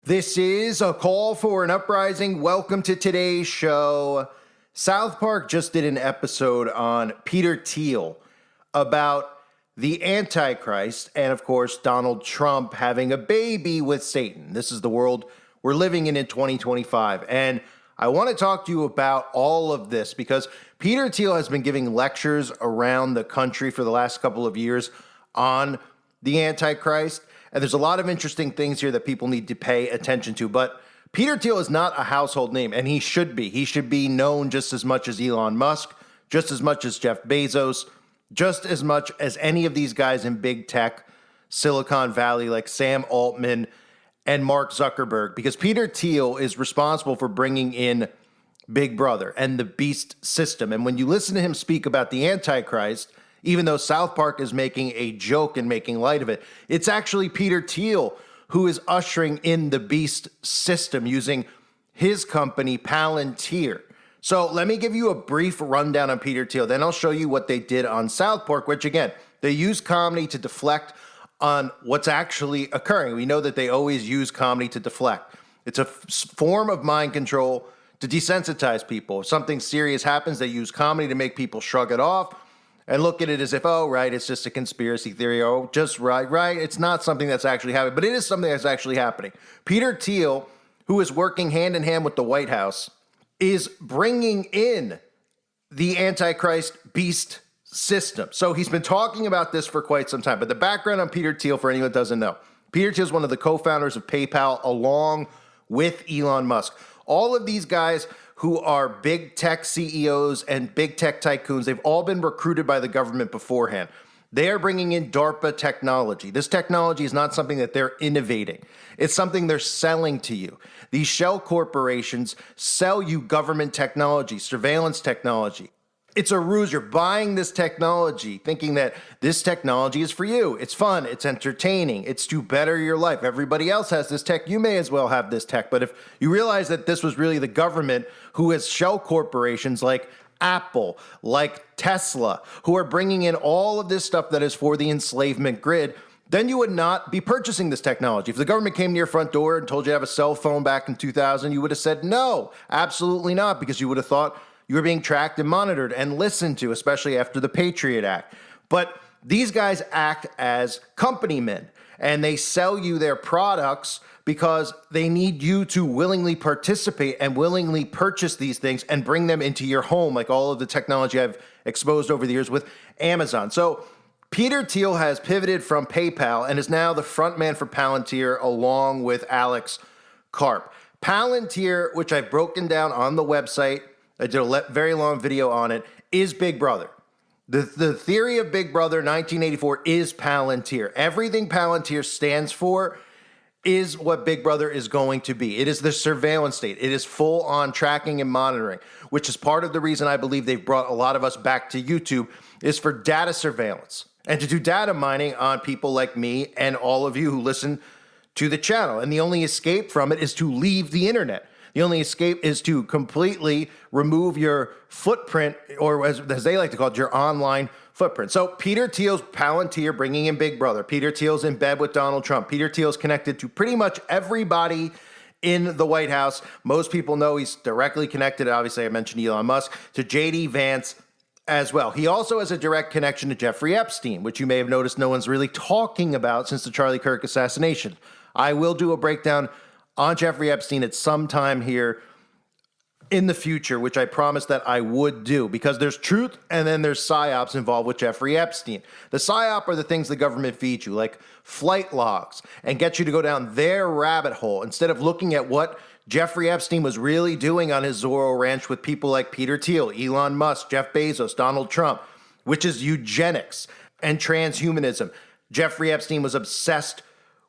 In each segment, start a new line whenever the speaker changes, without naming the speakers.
This is a call for an uprising. Welcome to today's show. South Park just did an episode on Peter Teal about the Antichrist and, of course, Donald Trump having a baby with Satan. This is the world we're living in 2025. And I want to talk to you about all of this because Peter Teal has been giving lectures around the country for the last couple of years on the Antichrist. And there's a lot of interesting things here that people need to pay attention to. But Peter Teal is not a household name, and he should be. He should be known just as much as Elon Musk, just as much as Jeff Bezos, just as much as any of these guys in big tech, Silicon Valley, like Sam Altman and Mark Zuckerberg, because Peter Teal is responsible for bringing in Big Brother and the beast system. And when you listen to him speak about the Antichrist, even though South Park is making a joke and making light of it, it's actually Peter Teal who is ushering in the beast system using his company, Palantir. So let me give you a brief rundown on Peter Teal. Then I'll show you what they did on South Park, which, again, they use comedy to deflect on what's actually occurring. We know that they always use comedy to deflect. It's a form of mind control to desensitize people. If something serious happens, they use comedy to make people shrug it off and look at it as if, oh, right, it's just a conspiracy theory. Oh, just right. It's not something that's actually happening, but it is something that's actually happening. Peter Teal, who is working hand in hand with the White House, is bringing in the Antichrist beast system. So he's been talking about this for quite some time. But the background on Peter Teal, for anyone that doesn't know, Peter Teal is one of the co-founders of PayPal along with Elon Musk. All of these guys who are big tech CEOs and big tech tycoons, they've all been recruited by the government beforehand. They are bringing in DARPA technology. This technology is not something that they're innovating. It's something they're selling to you. These shell corporations sell you government technology, surveillance technology. It's a ruse. You're buying this technology thinking that this technology is for you. It's fun. It's entertaining. It's to better your life. Everybody else has this tech. You may as well have this tech. But if you realize that this was really the government who has shell corporations like Apple, like Tesla, who are bringing in all of this stuff that is for the enslavement grid, then you would not be purchasing this technology. If the government came to your front door and told you to have a cell phone back in 2000, you would have said no, absolutely not, because you would have thought you were being tracked and monitored and listened to, especially after the Patriot Act. But these guys act as company men, and they sell you their products because they need you to willingly participate and willingly purchase these things and bring them into your home, like all of the technology I've exposed over the years with Amazon. So Peter Teal has pivoted from PayPal and is now the front man for Palantir along with Alex Karp. Palantir, which I've broken down on the website, I did a very long video on it, is Big Brother. The theory of Big Brother 1984 is Palantir. Everything Palantir stands for is what Big Brother is going to be. It is the surveillance state. It is full-on tracking and monitoring, which is part of the reason I believe they've brought a lot of us back to YouTube, is for data surveillance and to do data mining on people like me and all of you who listen to the channel. And the only escape from it is to leave the internet. The only escape is to completely remove your footprint, or as they like to call it, your online footprint. So Peter Teal's Palantir bringing in Big Brother. Peter Teal's in bed with Donald Trump. Peter Teal's connected to pretty much everybody in the White House. Most people know he's directly connected, obviously I mentioned Elon Musk, to J.D. Vance as well. He also has a direct connection to Jeffrey Epstein, which you may have noticed no one's really talking about since the Charlie Kirk assassination. I will do a breakdown on Jeffrey Epstein at some time here in the future, which I promised that I would do, because there's truth and then there's psyops involved with Jeffrey Epstein. The psyop are the things the government feeds you, like flight logs, and get you to go down their rabbit hole instead of looking at what Jeffrey Epstein was really doing on his Zorro Ranch with people like Peter Teal, Elon Musk, Jeff Bezos, Donald Trump, which is eugenics and transhumanism. Jeffrey Epstein was obsessed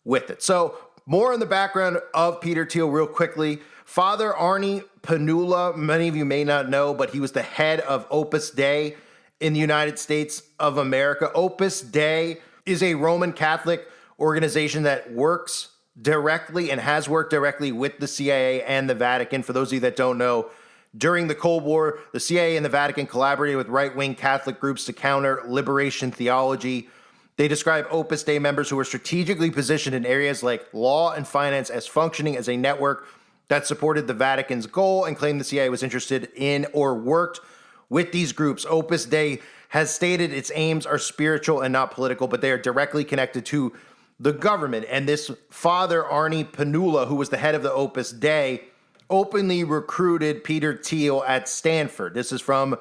with it. So more on the background of Peter Teal real quickly. Father Arnie Panula, many of you may not know, but he was the head of Opus Dei in the United States of America. Opus Dei is a Roman Catholic organization that works directly and has worked directly with the CIA and the Vatican. For those of you that don't know, during the Cold War, the CIA and the Vatican collaborated with right-wing Catholic groups to counter liberation theology They describe Opus Dei members who were strategically positioned in areas like law and finance as functioning as a network that supported the Vatican's goal, and claimed the CIA was interested in or worked with these groups. Opus Dei has stated its aims are spiritual and not political, but they are directly connected to the government. And this Father Arnie Panula, who was the head of the Opus Dei, openly recruited Peter Teal at Stanford. This is from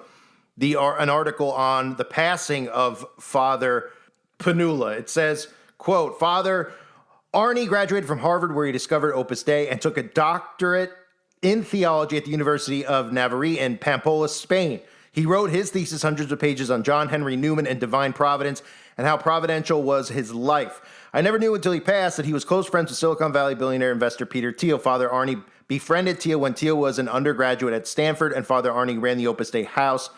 an article on the passing of Father Panula. It says, quote, Father Arnie graduated from Harvard, where he discovered Opus Dei and took a doctorate in theology at the University of Navarre in Pamplona, Spain. He wrote his thesis, hundreds of pages, on John Henry Newman and divine providence and how providential was his life. I never knew until he passed that he was close friends with Silicon Valley billionaire investor Peter Teal. Father Arnie befriended Teal when Teal was an undergraduate at Stanford, and Father Arnie ran the Opus Dei house.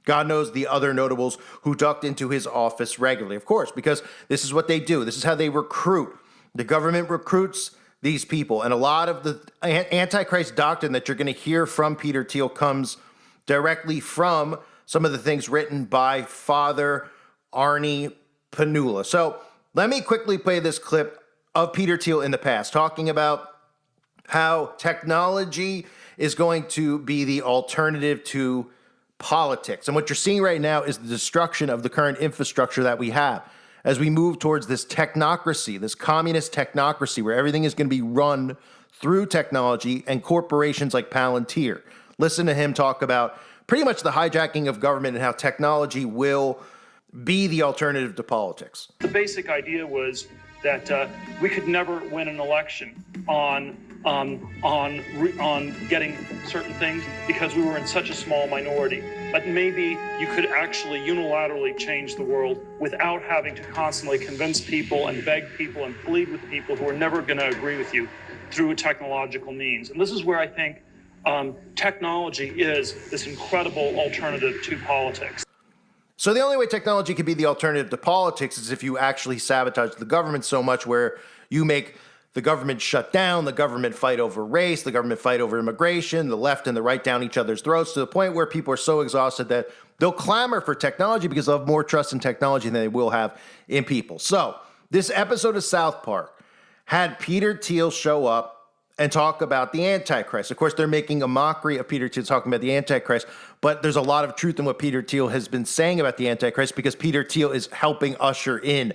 God knows the other notables who ducked into his office regularly, of course, because this is what they do. This is how they recruit. The government recruits these people. And a lot of the Antichrist doctrine that you're going to hear from Peter Teal comes directly from some of the things written by Father Arnie Panula. So let me quickly play this clip of Peter Teal in the past, talking about how technology is going to be the alternative to politics. And what you're seeing right now is the destruction of the current infrastructure that we have as we move towards this technocracy, this communist technocracy, where everything is going to be run through technology and corporations like Palantir. Listen to him talk about pretty much the hijacking of government and how technology will be the alternative to politics.
The basic idea was that we could never win an election on getting certain things because we were in such a small minority. But maybe you could actually unilaterally change the world without having to constantly convince people and beg people and plead with people who are never going to agree with you through a technological means. And this is where I think technology is this incredible alternative to politics.
So the only way technology could be the alternative to politics is if you actually sabotage the government so much where you make the government shut down, the government fight over race, the government fight over immigration, the left and the right down each other's throats, to the point where people are so exhausted that they'll clamor for technology because they'll have more trust in technology than they will have in people. So this episode of South Park had Peter Teal show up and talk about the Antichrist. Of course, they're making a mockery of Peter Teal talking about the Antichrist, but there's a lot of truth in what Peter Teal has been saying about the Antichrist because Peter Teal is helping usher in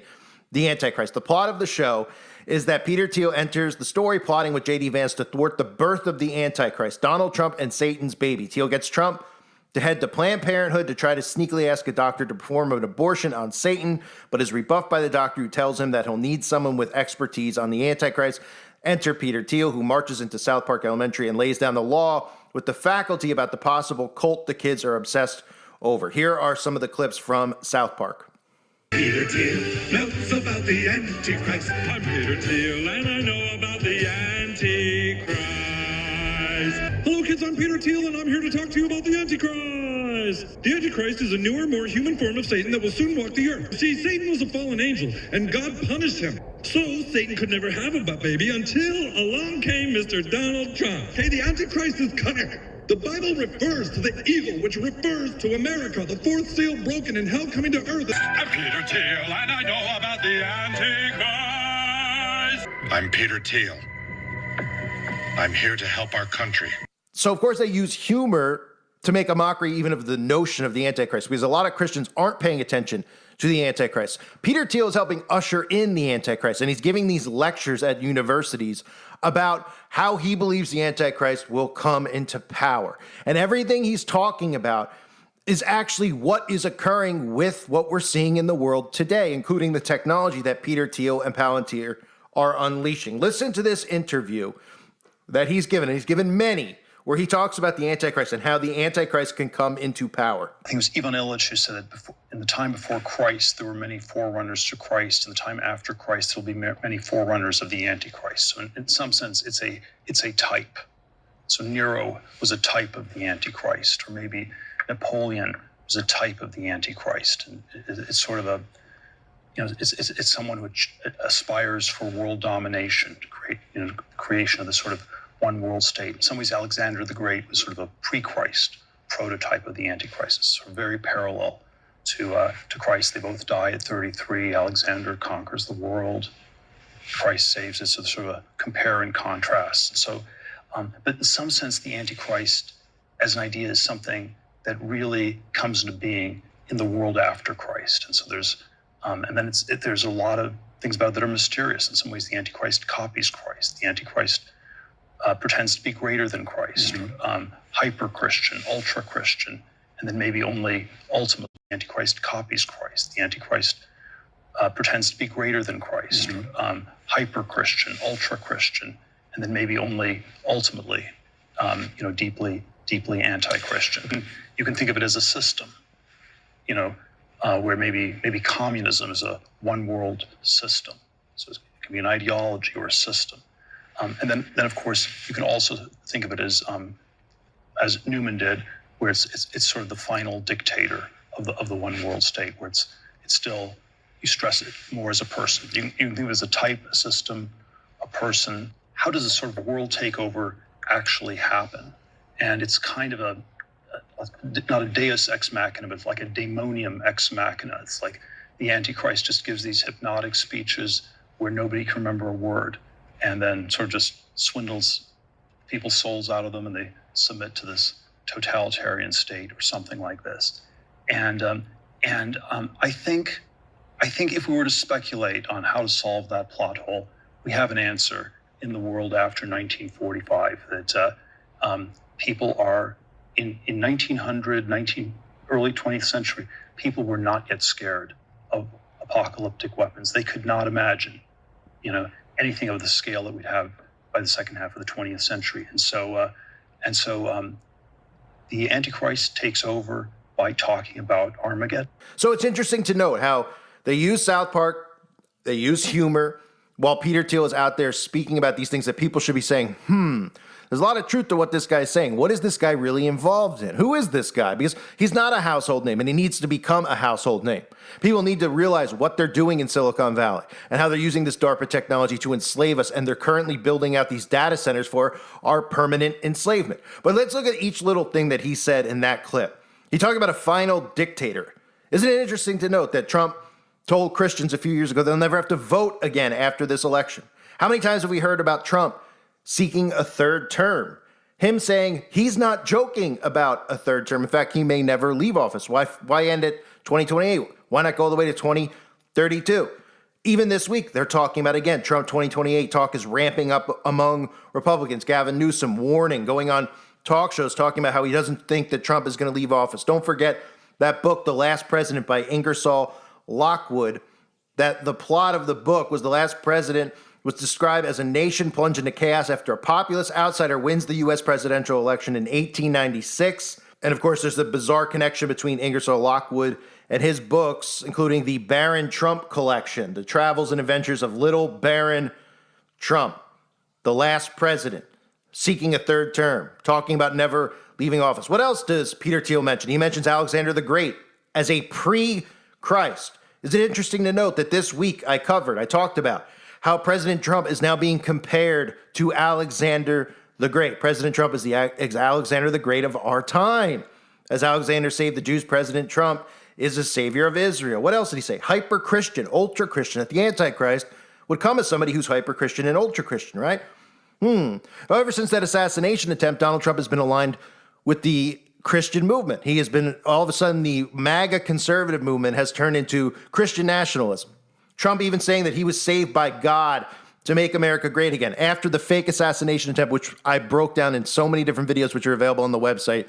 the Antichrist. The plot of the show is that Peter Teal enters the story plotting with J.D. Vance to thwart the birth of the Antichrist, Donald Trump and Satan's baby. Teal gets Trump to head to Planned Parenthood to try to sneakily ask a doctor to perform an abortion on Satan, but is rebuffed by the doctor who tells him that he'll need someone with expertise on the Antichrist. Enter Peter Teal, who marches into South Park Elementary and lays down the law with the faculty about the possible cult the kids are obsessed over. Here are some of the clips from South Park.
Peter Teal knows about the Antichrist. I'm Peter Teal, and I know about the Antichrist. Hello, kids, I'm Peter Teal, and I'm here to talk to you about the Antichrist. The Antichrist is a newer, more human form of Satan that will soon walk the earth. See, Satan was a fallen angel, and God punished him. So Satan could never have a baby until along came Mr. Donald Trump. Okay, the Antichrist is coming. The Bible refers to the evil, which refers to America, the fourth seal broken and hell coming to earth. I'm Peter Teal, and I know about the Antichrist. I'm Peter Teal. I'm here to help our country.
So, of course, they use humor to make a mockery even of the notion of the Antichrist, because a lot of Christians aren't paying attention to the Antichrist. Peter Teal is helping usher in the Antichrist, and he's giving these lectures at universities about how he believes the Antichrist will come into power. And everything he's talking about is actually what is occurring with what we're seeing in the world today, including the technology that Peter Teal and Palantir are unleashing. Listen to this interview that he's given, and he's given many, where he talks about the Antichrist and how the Antichrist can come into power.
I think it was Ivan Illich who said that in the time before Christ, there were many forerunners to Christ. In the time after Christ, there will be many forerunners of the Antichrist. So in some sense, it's a type. So Nero was a type of the Antichrist, or maybe Napoleon was a type of the Antichrist. And it's sort of it's someone who aspires for world domination, to create, creation of this sort of one world state. In some ways, Alexander the Great was sort of a pre-Christ prototype of the Antichrist. It's sort of very parallel to Christ. They both die at 33. Alexander conquers the world. Christ saves it. So sort of a compare and contrast. So, but in some sense, the Antichrist as an idea is something that really comes into being in the world after Christ. And so there's, and then there's a lot of things about it that are mysterious. In some ways, the Antichrist copies Christ. The Antichrist pretends to be greater than Christ, hyper-Christian, ultra-Christian, and then maybe only ultimately the Antichrist copies Christ. The Antichrist pretends to be greater than Christ, hyper-Christian, ultra-Christian, and then maybe only ultimately, deeply anti-Christian. You can think of it as a system, where maybe communism is a one-world system. So it can be an ideology or a system. And then of course you can also think of it as Newman did, where it's sort of the final dictator of the one world state, where it's still, you stress it more as a person. You can think of it as a type, a system, a person. How does a sort of world takeover actually happen? And it's kind of not a deus ex machina, but it's like a daemonium ex machina. It's like the Antichrist just gives these hypnotic speeches where nobody can remember a word, and then sort of just swindles people's souls out of them, and they submit to this totalitarian state or something like this. And I think if we were to speculate on how to solve that plot hole, we have an answer in the world after 1945, that people are in 1900, early 20th century, people were not yet scared of apocalyptic weapons. They could not imagine, anything of the scale that we'd have by the second half of the 20th century. And so the Antichrist takes over by talking about Armageddon.
So it's interesting to note how they use South Park, they use humor, while Peter Teal is out there speaking about these things that people should be saying, there's a lot of truth to what this guy's saying. What is this guy really involved in? Who is this guy? Because he's not a household name, and he needs to become a household name. People need to realize what they're doing in Silicon Valley and how they're using this DARPA technology to enslave us, and they're currently building out these data centers for our permanent enslavement. But let's look at each little thing that he said in that clip. He talked about a final dictator. Isn't it interesting to note that Trump told Christians a few years ago they'll never have to vote again after this election? How many times have we heard about Trump seeking a third term? Him saying he's not joking about a third term. In fact, he may never leave office. Why end at 2028? Why not go all the way to 2032? Even this week, they're talking about, again, Trump 2028 talk is ramping up among Republicans. Gavin Newsom warning, going on talk shows, talking about how he doesn't think that Trump is going to leave office. Don't forget that book, The Last President by Ingersoll Lockwood, that the plot of the book was the last president was described as a nation plunged into chaos after a populist outsider wins the U.S. presidential election in 1896. And of course, there's the bizarre connection between Ingersoll Lockwood and his books, including the Baron Trump collection, The Travels and Adventures of Little Baron Trump, The Last President, Seeking a Third Term, talking about never leaving office. What else does Peter Teal mention? He mentions Alexander the Great as a pre-Christ. Is it interesting to note that this week I talked about how President Trump is now being compared to Alexander the Great. President Trump is the Alexander the Great of our time. As Alexander saved the Jews, President Trump is the savior of Israel. What else did he say? Hyper-Christian, ultra-Christian. That the Antichrist would come as somebody who's hyper-Christian and ultra-Christian, right? Ever since that assassination attempt, Donald Trump has been aligned with the Christian movement. He has been, all of a sudden, the MAGA conservative movement has turned into Christian nationalism. Trump even saying that he was saved by God to make America great again. After the fake assassination attempt, which I broke down in so many different videos, which are available on the website,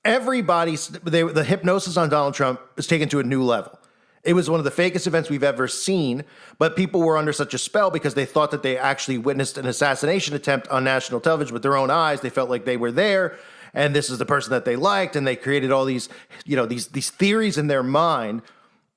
the hypnosis on Donald Trump is taken to a new level. It was one of the fakest events we've ever seen, but people were under such a spell because they thought that they actually witnessed an assassination attempt on national television with their own eyes. They felt like they were there, and this is the person that they liked, and they created all these, these theories in their mind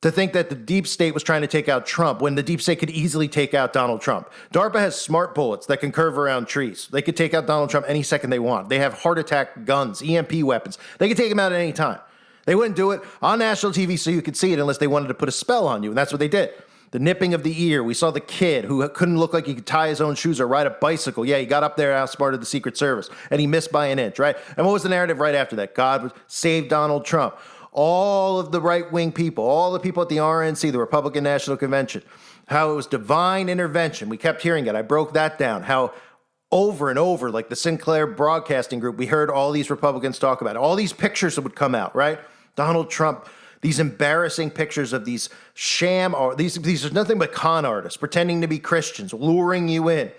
to think that the deep state was trying to take out Trump when the deep state could easily take out Donald Trump. DARPA has smart bullets that can curve around trees. They could take out Donald Trump any second they want. They have heart attack guns, EMP weapons. They could take him out at any time. They wouldn't do it on national TV so you could see it unless they wanted to put a spell on you, and that's what they did. The nipping of the ear. We saw the kid who couldn't look like he could tie his own shoes or ride a bicycle. Yeah, he got up there, outsmarted the Secret Service, and he missed by an inch, right? And what was the narrative right after that? God saved Donald Trump. all of the right-wing people, all the people at the RNC, the Republican National Convention, how it was divine intervention. We kept hearing it. I broke that down. How over and over, like the Sinclair Broadcasting Group, we heard all these Republicans talk about it. All these pictures that would come out, right? Donald Trump, these embarrassing pictures of these sham, or these are nothing but con artists pretending to be Christians, luring you in.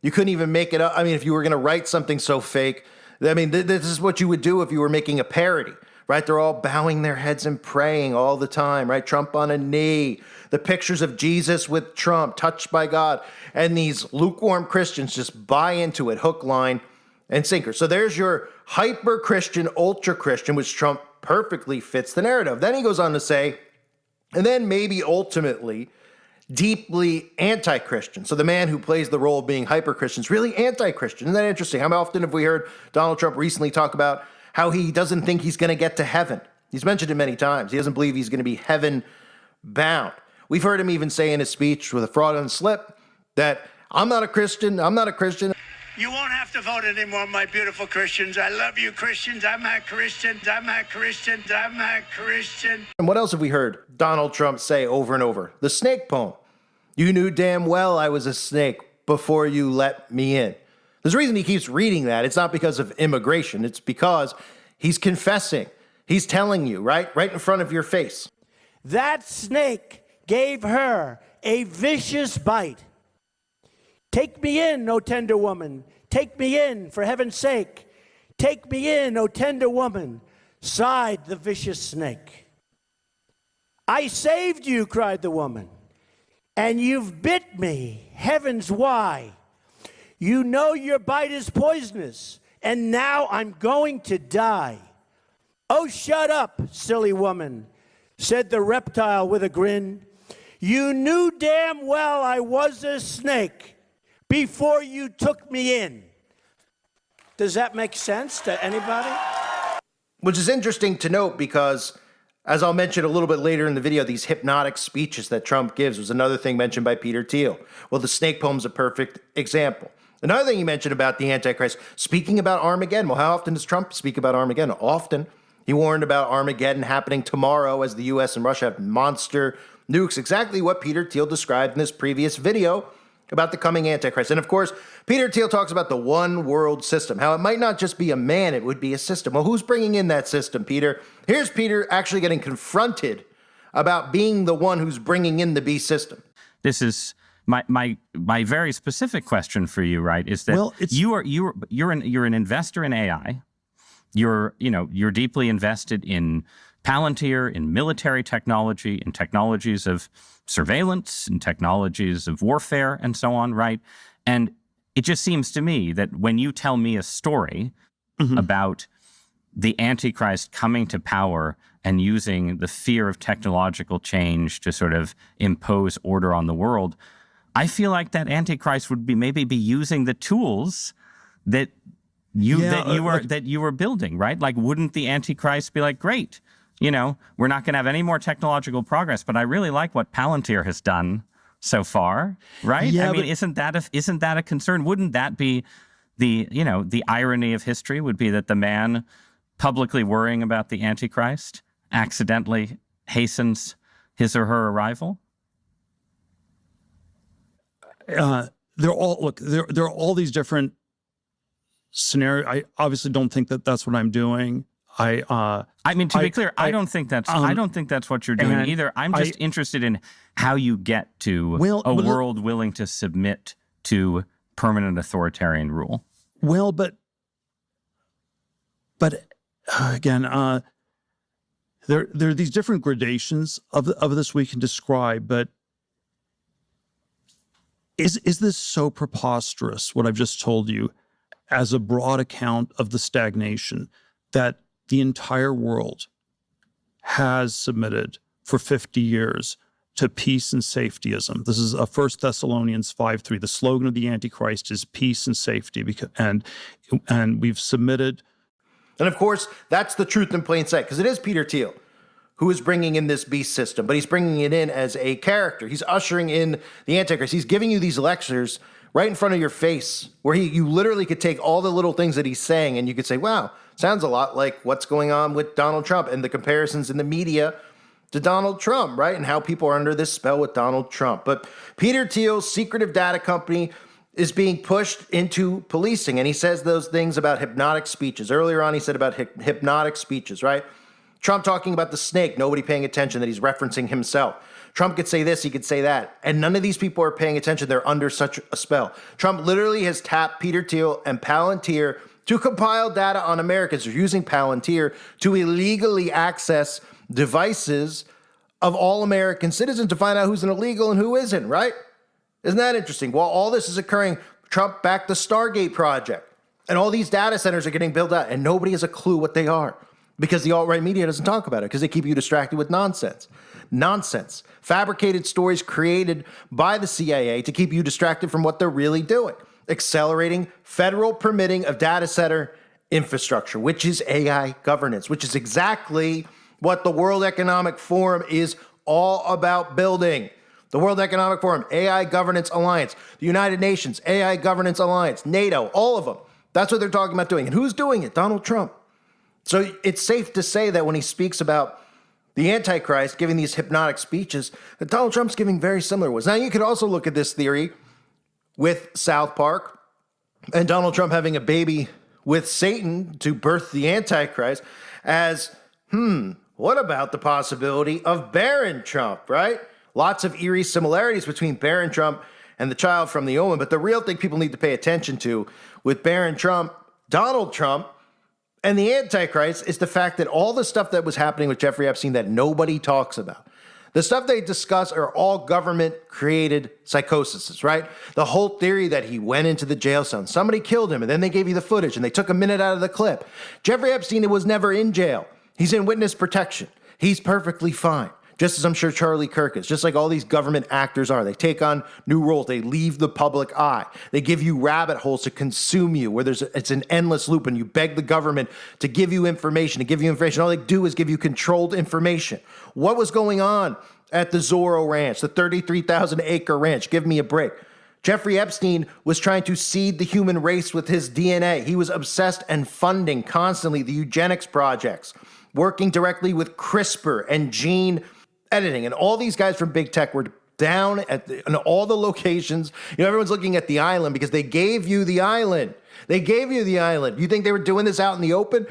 You couldn't even make it up. I mean, if you were going to write something so fake, I mean, this is what you would do if you were making a parody, right? They're all bowing their heads and praying all the time, right? Trump on a knee, the pictures of Jesus with Trump, touched by God. And these lukewarm Christians just buy into it, hook, line, and sinker. So there's your hyper-Christian, ultra-Christian, which Trump perfectly fits the narrative. Then he goes on to say, and then maybe ultimately deeply anti-Christian. So the man who plays the role of being hyper-Christian is really anti-Christian. Isn't that interesting? How often have we heard Donald Trump recently talk about how he doesn't think he's going to get to heaven? He's mentioned it many times. He doesn't believe he's going to be heaven-bound. We've heard him even say in his speech with a fraudulent slip that I'm not a Christian, I'm not a Christian.
You won't have to vote anymore, my beautiful Christians. I love you, Christians. I'm a Christian. I'm a Christian. I'm a Christian.
And what else have we heard Donald Trump say over and over? The snake poem. You knew damn well I was a snake before you let me in. There's a reason he keeps reading that. It's not because of immigration. It's because he's confessing. He's telling you, right in front of your face.
That snake gave her a vicious bite. Take me in, O tender woman. Take me in, for heaven's sake. Take me in, O tender woman, sighed the vicious snake. I saved you, cried the woman, and you've bit me. Heavens, why? You know your bite is poisonous, and now I'm going to die. Oh, shut up, silly woman, said the reptile with a grin. You knew damn well I was a snake before you took me in. Does that make sense to anybody?
Which is interesting to note because, as I'll mention a little bit later in the video, these hypnotic speeches that Trump gives was another thing mentioned by Peter Teal. Well, the snake poem's a perfect example. Another thing he mentioned about the Antichrist, speaking about Armageddon. Well, how often does Trump speak about Armageddon? Often. He warned about Armageddon happening tomorrow as the U.S. and Russia have monster nukes, exactly what Peter Teal described in this previous video about the coming Antichrist. And of course, Peter Teal talks about the one world system, how it might not just be a man, it would be a system. Well, who's bringing in that system, Peter? Here's Peter actually getting confronted about being the one who's bringing in the beast system.
This is my very specific question for you, right? Is that you're an investor in AI. You're deeply invested in Palantir, in military technology, in technologies of surveillance, in technologies of warfare, and so on, right? And it just seems to me that when you tell me a story about the Antichrist coming to power and using the fear of technological change to sort of impose order on the world, I feel like that Antichrist would maybe be using the tools that you were building, right? Like, wouldn't the Antichrist be like, great, we're not going to have any more technological progress, but I really like what Palantir has done so far, right?
Yeah,
I mean, isn't that a concern? Wouldn't that be the irony of history would be that the man publicly worrying about the Antichrist accidentally hastens his or her arrival?
There are all these different scenarios. I obviously don't think that that's what I'm doing.
I mean, to be clear, I don't think that's what you're doing either. I'm just interested in how you get to a world willing to submit to permanent authoritarian rule.
Well, but again, there are these different gradations of this we can describe. But is this so preposterous, what I've just told you, as a broad account of the stagnation that the entire world has submitted for 50 years to peace and safetyism? This is 1 Thessalonians 5:3. The slogan of the Antichrist is peace and safety, and we've submitted.
And of course, that's the truth in plain sight, because it is Peter Teal who is bringing in this beast system, but he's bringing it in as a character. He's ushering in the Antichrist. He's giving you these lectures, right in front of your face, where you literally could take all the little things that he's saying and you could say, wow, sounds a lot like what's going on with Donald Trump and the comparisons in the media to Donald Trump, right? And how people are under this spell with Donald Trump. But Peter Thiel's secretive data company is being pushed into policing. And he says those things about hypnotic speeches. Earlier on, he said about hypnotic speeches, right? Trump talking about the snake, nobody paying attention that he's referencing himself. Trump could say this, he could say that. And none of these people are paying attention. They're under such a spell. Trump literally has tapped Peter Thiel and Palantir to compile data on Americans. They're using Palantir to illegally access devices of all American citizens to find out who's an illegal and who isn't, right? Isn't that interesting? While all this is occurring, Trump backed the Stargate project, and all these data centers are getting built out, and nobody has a clue what they are because the alt-right media doesn't talk about it because they keep you distracted with nonsense. Nonsense. Fabricated stories created by the CIA to keep you distracted from what they're really doing. Accelerating federal permitting of data center infrastructure, which is AI governance, which is exactly what the World Economic Forum is all about building. The World Economic Forum, AI Governance Alliance, the United Nations, AI Governance Alliance, NATO, all of them. That's what they're talking about doing. And who's doing it? Donald Trump. So it's safe to say that when he speaks about the Antichrist giving these hypnotic speeches, that Donald Trump's giving very similar ones. Now, you could also look at this theory with South Park and Donald Trump having a baby with Satan to birth the Antichrist as, what about the possibility of Barron Trump, right? Lots of eerie similarities between Barron Trump and the child from the Omen. But the real thing people need to pay attention to with Barron Trump, Donald Trump, and the Antichrist is the fact that all the stuff that was happening with Jeffrey Epstein that nobody talks about, the stuff they discuss are all government-created psychoses, right? The whole theory that he went into the jail cell and somebody killed him, and then they gave you the footage, and they took a minute out of the clip. Jeffrey Epstein was never in jail. He's in witness protection. He's perfectly fine, just as I'm sure Charlie Kirk is, just like all these government actors are. They take on new roles. They leave the public eye. They give you rabbit holes to consume you, where it's an endless loop, and you beg the government to give you information, All they do is give you controlled information. What was going on at the Zorro Ranch, the 33,000-acre ranch? Give me a break. Jeffrey Epstein was trying to seed the human race with his DNA. He was obsessed and funding constantly the eugenics projects, working directly with CRISPR and gene editing. And all these guys from big tech were down in all the locations. Everyone's looking at the island because they gave you the island. They gave you the island. You think they were doing this out in the open?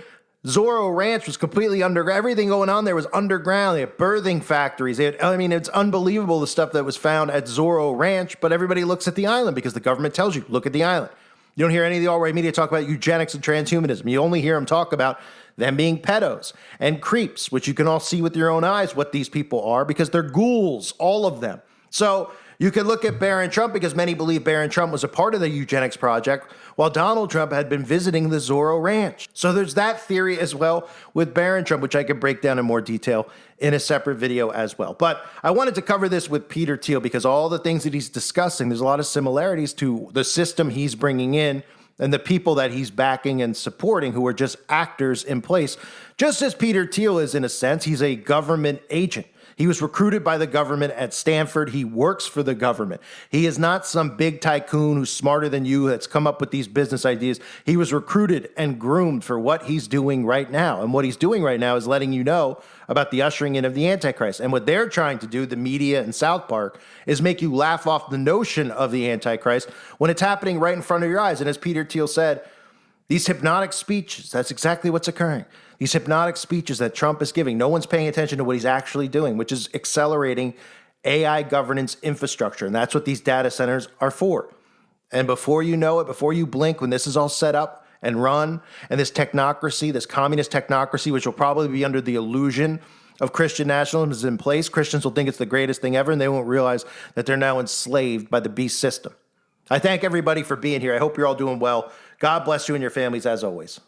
Zorro Ranch was completely underground. Everything going on there was underground. They had birthing factories. It's unbelievable the stuff that was found at Zorro Ranch, but everybody looks at the island because the government tells you, look at the island. You don't hear any of the alt-right media talk about eugenics and transhumanism. You only hear them talk about them being pedos and creeps, which you can all see with your own eyes what these people are because they're ghouls, all of them. So you can look at Barron Trump because many believe Barron Trump was a part of the eugenics project while Donald Trump had been visiting the Zorro Ranch. So there's that theory as well with Barron Trump, which I could break down in more detail in a separate video as well. But I wanted to cover this with Peter Thiel because all the things that he's discussing, there's a lot of similarities to the system he's bringing in and the people that he's backing and supporting who are just actors in place. Just as Peter Thiel is, in a sense, he's a government agent. He was recruited by the government at Stanford. He works for the government. He is not some big tycoon who's smarter than you that's come up with these business ideas. He was recruited and groomed for what he's doing right now. And what he's doing right now is letting you know about the ushering in of the Antichrist. And what they're trying to do, the media in South Park, is make you laugh off the notion of the Antichrist when it's happening right in front of your eyes. And as Peter Thiel said, these hypnotic speeches, that's exactly what's occurring. These hypnotic speeches that Trump is giving, no one's paying attention to what he's actually doing, which is accelerating AI governance infrastructure. And that's what these data centers are for. And before you know it, before you blink, when this is all set up and run, and this technocracy, this communist technocracy, which will probably be under the illusion of Christian nationalism is in place, Christians will think it's the greatest thing ever, and they won't realize that they're now enslaved by the beast system. I thank everybody for being here. I hope you're all doing well. God bless you and your families as always.